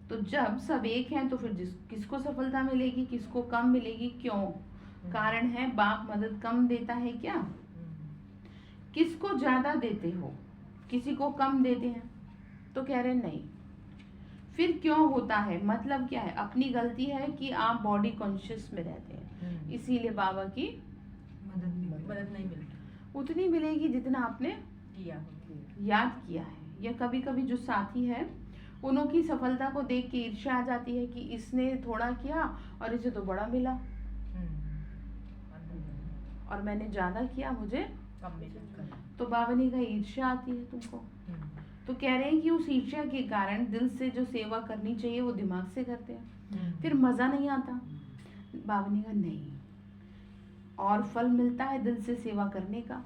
तो जब सब एक हैं तो फिर किसको सफलता मिलेगी, किसको कम मिलेगी? क्यों? कारण है बाप मदद कम देता है क्या? किसको ज्यादा देते हो? किसी को कम देते हैं तो कह रहे नहीं। फिर क्यों होता है? मतलब क्या है? अपनी गलती है कि आप बॉडी कॉन्शियस में रहते हैं, इसीलिए बाबा की मदद नहीं मिलती, उतनी मिलेगी जितना आपने याद किया है। या कभी कभी जो साथी है उन्हों की सफलता को देख के ईर्ष्या आ जाती है कि इसने थोड़ा किया और इसे तो बड़ा मिला और मैंने ज्यादा किया, मुझे कम मिला। तो बाबा ने कहा ईर्ष्या आती है तुमको। तो कह रहे हैं कि उस ईर्ष्या के कारण दिल से जो सेवा करनी चाहिए वो दिमाग से करते हैं, फिर मजा नहीं आता। बाबा ने कहा नहीं, और फल मिलता है दिल से सेवा करने का।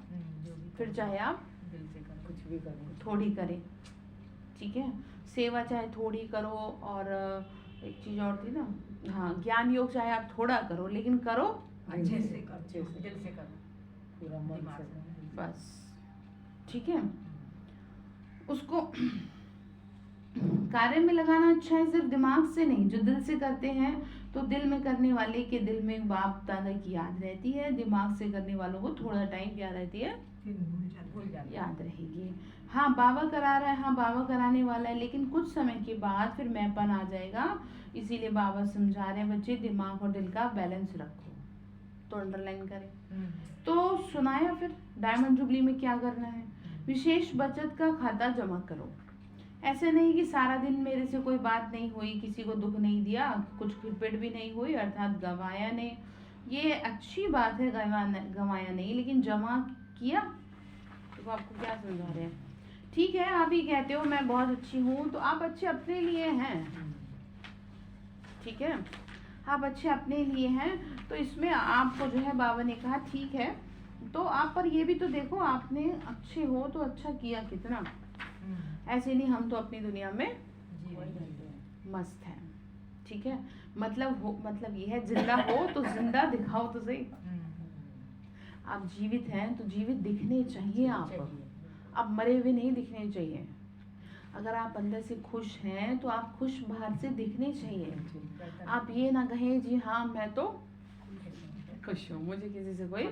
फिर चाहे आप दिल से कर, कुछ भी करो, थोड़ी करें, ठीक है। सेवा चाहे थोड़ी करो, और एक चीज और थी ना, हाँ, ज्ञान योग चाहे आप थोड़ा करो लेकिन करो अच्छे से करो, दिल से करो, पूरा मन से, बस, ठीक है। उसको कार्य में लगाना अच्छा है, सिर्फ दिमाग से नहीं। जो दिल से करते हैं तो दिल में करने वाले के दिल में बाप दादा की याद रहती है, दिमाग से करने वालों को थोड़ा टाइम क्या रहती है, फिर भूल जाते याद रहेगी। हाँ बाबा करा रहा है, हाँ बाबा कराने वाला है, लेकिन कुछ समय के बाद फिर मैंपन आ जाएगा। इसीलिए बाबा समझा रहे हैं बच्चे दिमाग और दिल का बैलेंस रखो। तो अंडरलाइन करें। तो सुनाया फिर डायमंड जुबली में क्या करना है। विशेष बचत का खाता जमा करो। ऐसे नहीं कि सारा दिन मेरे से कोई बात नहीं हुई, किसी को दुख नहीं दिया, कुछ खिटपिट भी नहीं हुई, अर्थात गंवाया नहीं। ये अच्छी बात है, गंवाया नहीं, लेकिन जमा किया। तो आपको क्या समझा रहे हैं, ठीक है आप ही कहते हो मैं बहुत अच्छी हूँ, तो आप अच्छे अपने लिए हैं, ठीक है, आप अच्छे अपने लिए हैं। तो इसमें आपको जो है बाबा ने कहा ठीक है, तो आप पर ये भी तो देखो आपने अच्छे हो तो अच्छा किया कितना। ऐसे नहीं हम तो अपनी दुनिया में मस्त हैं, ठीक है। मतलब ये है जिंदा हो तो जिंदा दिखाओ तो सही। आप जीवित हैं तो जीवित दिखने चाहिए आप मरे हुए नहीं दिखने चाहिए। अगर आप अंदर से खुश हैं तो आप खुश बाहर से दिखने चाहिए। आप ये ना कहें जी हाँ मैं तो खुश हूँ, मुझे किसी से कोई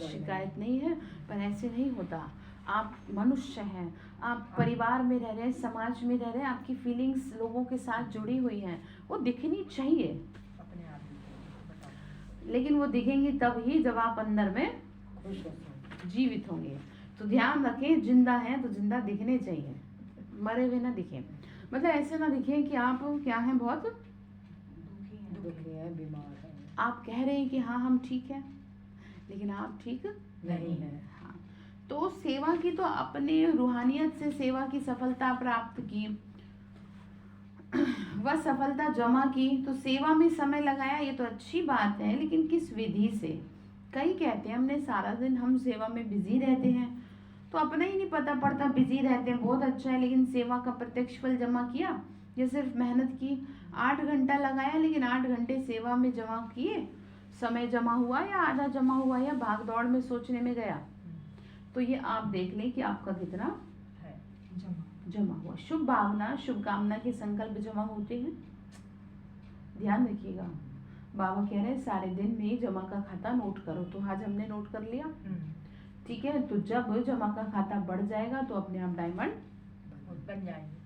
शिकायत नहीं है, पर ऐसे नहीं होता। आप मनुष्य हैं, आप परिवार में रह रहे हैं, समाज में रह रहे हैं, आपकी फीलिंग्स लोगों के साथ जुड़ी हुई हैं, वो दिखनी चाहिए। अपने आप लेकिन वो दिखेंगी तब ही जब आप अंदर में जीवित होंगे। तो ध्यान रखें जिंदा हैं तो जिंदा दिखने चाहिए, मरे हुए ना दिखे। मतलब ऐसे ना दिखे कि आप क्या हैं, बहुत दुखी है, बीमार है। आप कह रहे हैं कि हाँ हम ठीक हैं, लेकिन आप ठीक नहीं है। हाँ। तो सेवा की तो अपने रूहानियत से सेवा की सफलता प्राप्त की, वह सफलता जमा की, तो सेवा में समय लगाया, ये तो अच्छी बात है, लेकिन किस विधि से। कई कहते हैं हमने सारा दिन हम सेवा में बिजी रहते हैं, तो अपना ही नहीं पता पड़ता, बिजी रहते हैं, बहुत अच्छा है, लेकिन सेवा का प्रत्यक्ष फल जमा किया। ये सिर्फ मेहनत की, 8 घंटा लगाया, लेकिन 8 घंटे सेवा में जमा किए, समय जमा हुआ या आधा जमा हुआ या भाग दौड़ में सोचने में गया, तो ये आप देख लें कि आपका कितना है जमा हुआ। शुभ भावना शुभ कामना के संकल्प जमा होते हैं, ध्यान रखिएगा। बाबा कह रहे हैं सारे दिन में जमा का खाता नोट करो, तो आज हमने नोट कर लिया, ठीक है। तो जब जमा का खाता बढ़ जाएगा तो अपने आप डायमंड बन जाएंगे।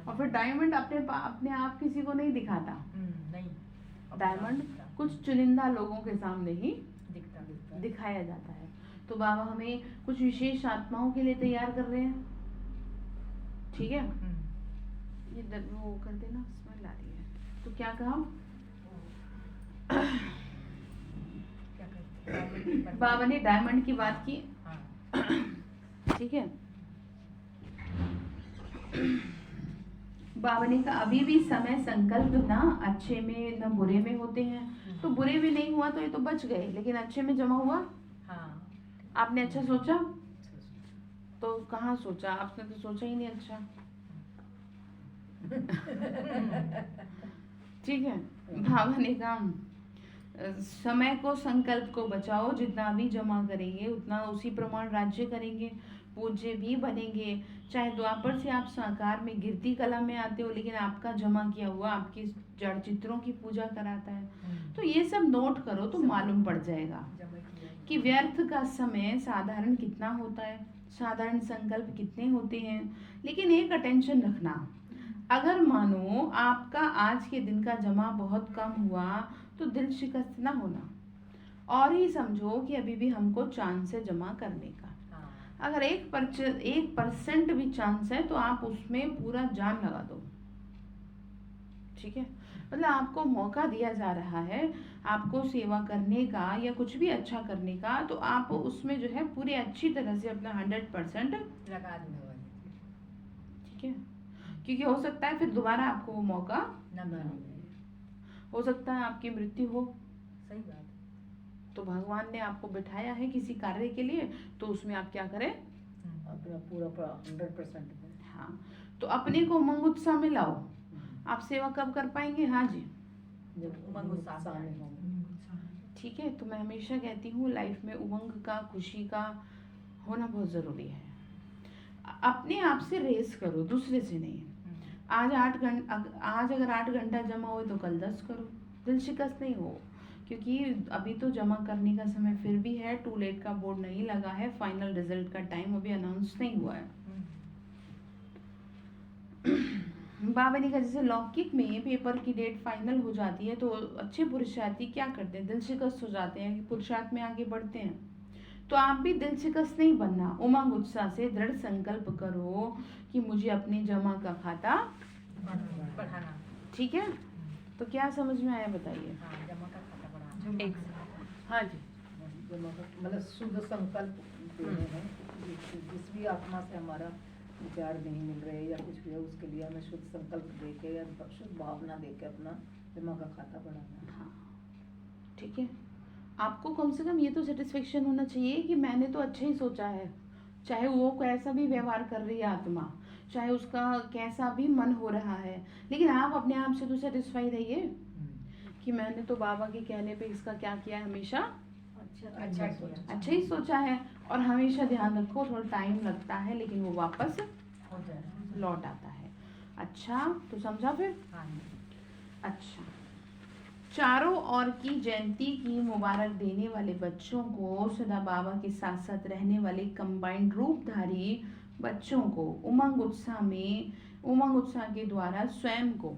और फिर डायमंड अपने आप किसी को नहीं दिखाता, नहीं डायमंड कुछ चुनिंदा लोगों के सामने ही दिखता दिखाया जाता है। तो बाबा हमें कुछ विशेष आत्माओं के लिए तैयार कर रहे हैं, ठीक है। ये वो कर देना, स्मेल आ रही है। तो क्या कहा बाबा ने, डायमंड की बात की, ठीक है। बाबा ने कहा अभी भी समय संकल्प ना अच्छे में न बुरे में होते हैं, तो बुरे में नहीं हुआ तो ये तो बच गए, लेकिन अच्छे में जमा हुआ। आपने अच्छा सोचा, तो कहाँ सोचा आपने, तो सोचा ही नहीं अच्छा, ठीक है। बाबा ने कहा समय को संकल्प को बचाओ, जितना भी जमा करेंगे उतना उसी प्रमाण राज्य करेंगे, पूज्य भी बनेंगे। चाहे द्वापर से आप साकार में गिरती कला में आते हो, लेकिन आपका जमा किया हुआ आपकी जड़ चित्रों की पूजा कराता है। तो ये सब नोट करो तो मालूम पड़ जाएगा कि व्यर्थ का समय साधारण कितना होता है, साधारण संकल्प कितने होते हैं। लेकिन एक अटेंशन रखना, अगर मानो आपका आज के दिन का जमा बहुत कम हुआ तो दिल शिकस्त ना होना, और ही समझो कि अभी भी हमको चांस है जमा करने का। अगर 1% भी चांस है तो आप उसमें पूरा जान लगा दो, ठीक है। मतलब आपको मौका दिया जा रहा है आपको सेवा करने का या कुछ भी अच्छा करने का, तो आप उसमें जो है पूरी अच्छी तरह से अपना 100% लगा दो, ठीक है। क्योंकि हो सकता है फिर दोबारा आपको वो मौका ना मिले, हो सकता है आपकी मृत्यु हो। सही बात। तो भगवान ने आपको बिठाया है किसी कार्य के लिए, तो उसमें आप क्या करें, अपना पूरा 100%। हाँ, तो अपने को उमंग उत्साह में लाओ। आप सेवा कब कर पाएंगे, हाँ जी, जब उमंग उत्साह में हो, ठीक है। तो मैं हमेशा कहती हूँ लाइफ में उमंग का, खुशी का होना बहुत ज़रूरी है। अपने आप से रेस करो, दूसरे से नहीं। आज अगर 8 घंटा जमा हो तो कल 10 करो, दिल शिकस्त नहीं हो, क्योंकि अभी तो जमा करने का समय फिर भी है, टू लेट का बोर्ड नहीं लगा है, फाइनल रिजल्ट का टाइम अभी अनाउंस नहीं हुआ है। बाबा का जैसे लौकिक में पेपर की डेट फाइनल हो जाती है तो अच्छे पुरुषार्थी क्या करते हैं, दिल शिकस्त हो जाते हैं कि पुरुषार्थ में आगे बढ़ते हैं। तो आप भी दिल शिकस्त नहीं बनना, उमंग उत्साह से दृढ़ संकल्प करो कि मुझे अपने जमा का खाता बढ़ाना। ठीक है। तो क्या समझ में आया बताइए। हाँ, जमा का खाता बढ़ाना। एक हाँ जी, मतलब शुद्ध संकल्प देने हैं। जिस भी आत्मा से हमारा विचार नहीं मिल रहे या कुछ भी है, उसके लिए हमें शुद्ध संकल्प देके या शुद्ध भावना देके अपना जमा का खाता बढ़ाना। हाँ ठीक है। आपको कम से कम ये तो सेटिस्फेक्शन होना चाहिए कि मैंने तो अच्छा ही सोचा है, चाहे वो कैसा भी व्यवहार कर रही है आत्मा, चाहे उसका कैसा भी मन हो रहा है, लेकिन आप अपने आप से तो सेटिस्फाई रहिए कि मैंने तो बाबा के कहने पे इसका क्या किया है, हमेशा अच्छा ही सोचा है। और हमेशा ध्यान रखो, थोड़ा टाइम लगता है लेकिन वो वापस लौट आता है। अच्छा तो समझा फिर। अच्छा, चारों ओर की जयंती की मुबारक देने वाले बच्चों को, सदा बाबा के साथ साथ रहने वाले कंबाइंड रूपधारी बच्चों को उमंग उत्साह के द्वारा स्वयं को,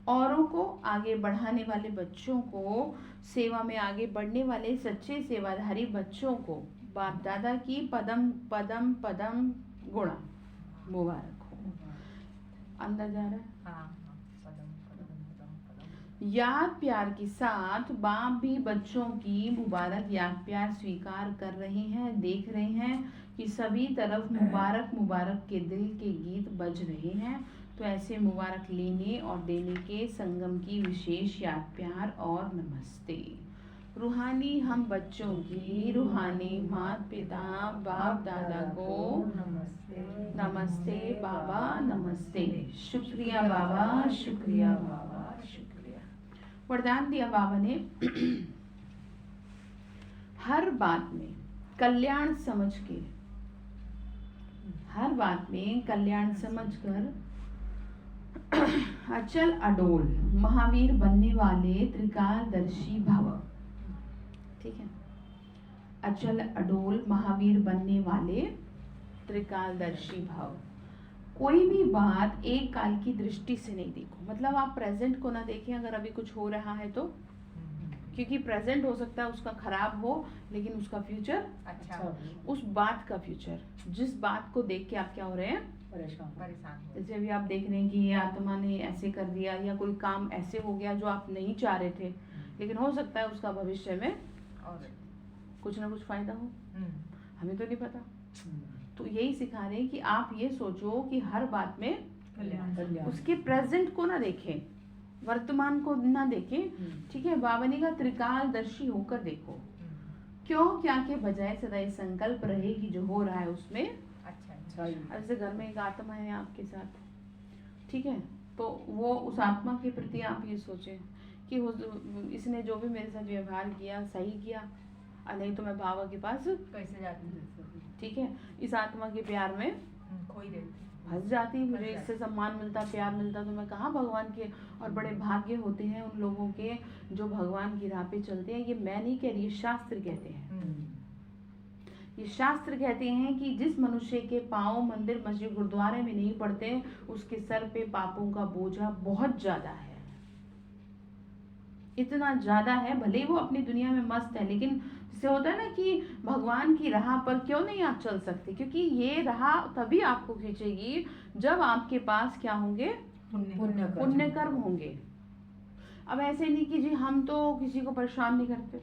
औरों को आगे बढ़ाने वाले बच्चों को, सेवा में आगे बढ़ने वाले सच्चे सेवाधारी बच्चों को बाप दादा की पदम पदम पदम गुणा मुबारक हो। अंदर जा रहा है। याद प्यार के साथ बाप भी बच्चों की मुबारक याद प्यार स्वीकार कर रहे हैं। देख रहे हैं कि सभी तरफ मुबारक मुबारक के दिल के गीत बज रहे हैं। तो ऐसे मुबारक लेने और देने के संगम की विशेष याद प्यार और नमस्ते। रूहानी हम बच्चों की, रूहानी माता पिता बाप दादा को नमस्ते बाबा, नमस्ते। शुक्रिया बाबा, शुक्रिया बाबा, शुक्रिया। वरदान दिया बाबा ने, हर बात में कल्याण समझ के, हर बात में कल्याण समझकर अचल अडोल महावीर बनने वाले त्रिकालदर्शी भव। ठीक है, अचल अडोल महावीर बनने वाले त्रिकालदर्शी भव। कोई भी बात एक काल की दृष्टि से नहीं देखो, मतलब आप प्रेजेंट को ना देखें अगर अभी कुछ हो रहा है तो, क्योंकि प्रेजेंट हो सकता है उसका खराब हो लेकिन उसका फ्यूचर अच्छा हो। उस बात का फ्यूचर, जिस बात को देख के आप क्या हो रहे हैं, परेशान। जैसे अभी आप देख रहे हैं कि ये आत्मा ने ऐसे कर दिया या कोई काम ऐसे हो गया जो आप नहीं चाह रहे थे, लेकिन हो सकता है उसका भविष्य में और कुछ ना कुछ फायदा हो, हमें तो नहीं पता। तो यही सिखा रहे हैं कि आप ये सोचो कि हर बात में कल्याण। उसके प्रेजेंट को ना देखें, वर्तमान को ना देखें। ठीक है, बाबा ने कहा त्रिकालदर्शी होकर देखो, क्यों क्या के बजाय सदा ये संकल्प रहे कि जो हो रहा है उसमें अच्छा। जैसे घर में एक आत्मा है आपके साथ, ठीक है, तो वो उस आत्मा के प्रति आप ये सोचें कि इसने जो भी मेरे साथ व्यवहार किया सही किया, नहीं तो मैं बाबा के पास कैसे जाती। ठीक है, इस आत्मा के प्यार में खोई रहती, फंस जाती, मुझे इससे सम्मान मिलता, प्यार मिलता तो मैं कहाँ भगवान के। और बड़े भाग्य होते हैं उन लोगों के जो भगवान की राह पे चलते हैं। ये मैं नहीं कह रही, ये शास्त्र कहते हैं। ये शास्त्र कहते हैं कि जिस मनुष्य के पांव मंदिर मस्जिद गुरुद्वारे में नहीं पड़ते, उसके सर पे पापों का बोझा बहुत ज्यादा है, इतना ज्यादा है। भले ही वो अपनी दुनिया में मस्त है, लेकिन जैसे होता है ना कि भगवान की राह पर क्यों नहीं आप चल सकते, क्योंकि ये राह तभी आपको खींचेगी जब आपके पास क्या होंगे, पुण्य कर्म होंगे। अब ऐसे नहीं कि जी हम तो किसी को परेशान नहीं करते,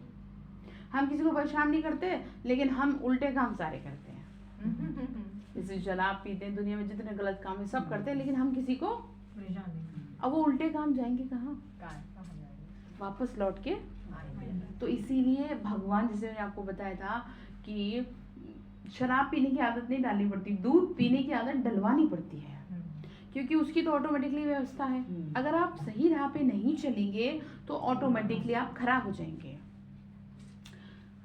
हम किसी को परेशान नहीं करते लेकिन हम उल्टे काम सारे करते हैं। जैसे शराब पीते हैं, दुनिया में जितने गलत काम है सब करते हैं, लेकिन हम किसी को परेशान नहीं। अब वो उल्टे काम जाएंगे कहाँ, वापस लौट के। तो इसीलिए भगवान, जैसे मैंने आपको बताया था कि शराब पीने की आदत नहीं डालनी पड़ती, दूध पीने की आदत डलवानी पड़ती है, क्योंकि उसकी तो ऑटोमेटिकली व्यवस्था है। अगर आप सही राह पे नहीं चलेंगे तो ऑटोमेटिकली आप खराब हो जाएंगे।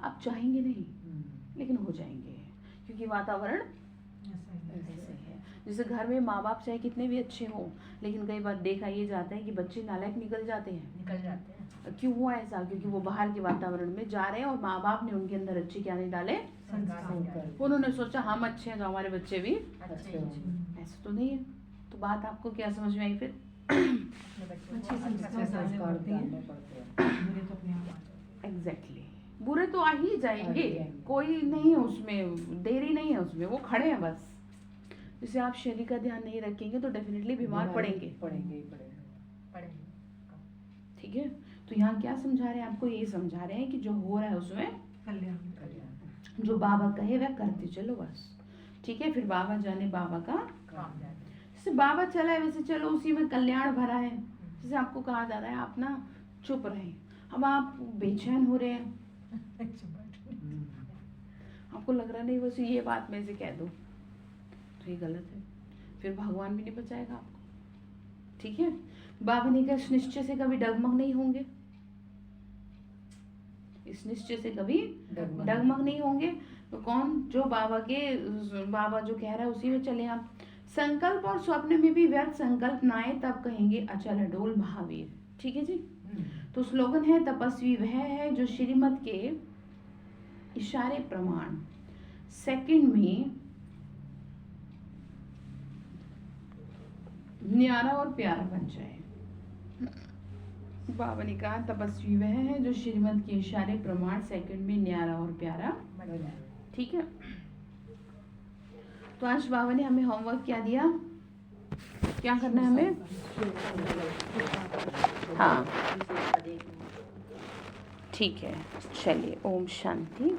आप चाहेंगे नहीं लेकिन हो जाएंगे, क्योंकि वातावरण ऐसे है। जैसे घर में माँ बाप चाहे कितने भी अच्छे हों, लेकिन कई बार देखा ये जाता है कि बच्चे नालायक निकल जाते हैं। क्यों हुआ ऐसा? क्योंकि वो बाहर के वातावरण में जा रहे हैं और माँ बाप ने उनके अंदर अच्छे क्या नहीं डाले, उन्होंने सोचा हम अच्छे हैं तो हमारे बच्चे भी अच्छे। ऐसा तो नहीं है। तो तो बात आपको क्या समझ में आई फिर? अच्छे संस्कार डालने पड़ते हैं। बुरे तो अपने आप आ जाते एग्जैक्टली बुरे तो आ ही जाएंगे, जाएंगे। कोई नहीं है उसमें, देरी नहीं है उसमें, वो खड़े हैं बस। जैसे आप शरीर का ध्यान नहीं रखेंगे तो डेफिनेटली बीमार पड़ेंगे। पड़ेंगे ही पड़ेंगे। ठीक है, तो यहाँ क्या समझा रहे हैं आपको? ये समझा रहे हैं कि जो हो रहा है उसमें हैं। कल्याण कल्याण। जो बाबा कहे वह करते चलो बस। ठीक है, फिर बाबा जाने बाबा का काम जाने। जैसे बाबा चला है वैसे चलो, उसी में कल्याण भरा है। जैसे आपको कहा जा रहा है आप ना चुप रहें, अब आप बेचैन हो रहे हैं, आपको लग रहा नहीं बस ये बात मैं से कह दूं, तो ये गलत है, फिर भगवान भी नहीं बचाएगा आपको। ठीक है, बाबा ने कहा इस निश्चय से कभी डगमग नहीं होंगे, इस निश्चय से कभी डगमग नहीं होंगे। तो कौन? जो बाबा जो कह रहा है उसी में चले आप। संकल्प और स्वप्न में भी व्यर्थ संकल्प ना आए तब कहेंगे अचल अडोल महावीर। ठीक है जी। तो स्लोगन है तपस्वी वह है जो श्रीमत के इशारे प्रमाण सेकंड में न्यारा और प्यारा बन जाए। बाबा ने कहा तपस्वी वह है जो श्रीमत के इशारे प्रमाण सेकंड में न्यारा और प्यारा। ठीक है, तो आज बाबा ने हमें होमवर्क क्या दिया, क्या करना है हमें? हाँ ठीक है, चलिए ओम शांति।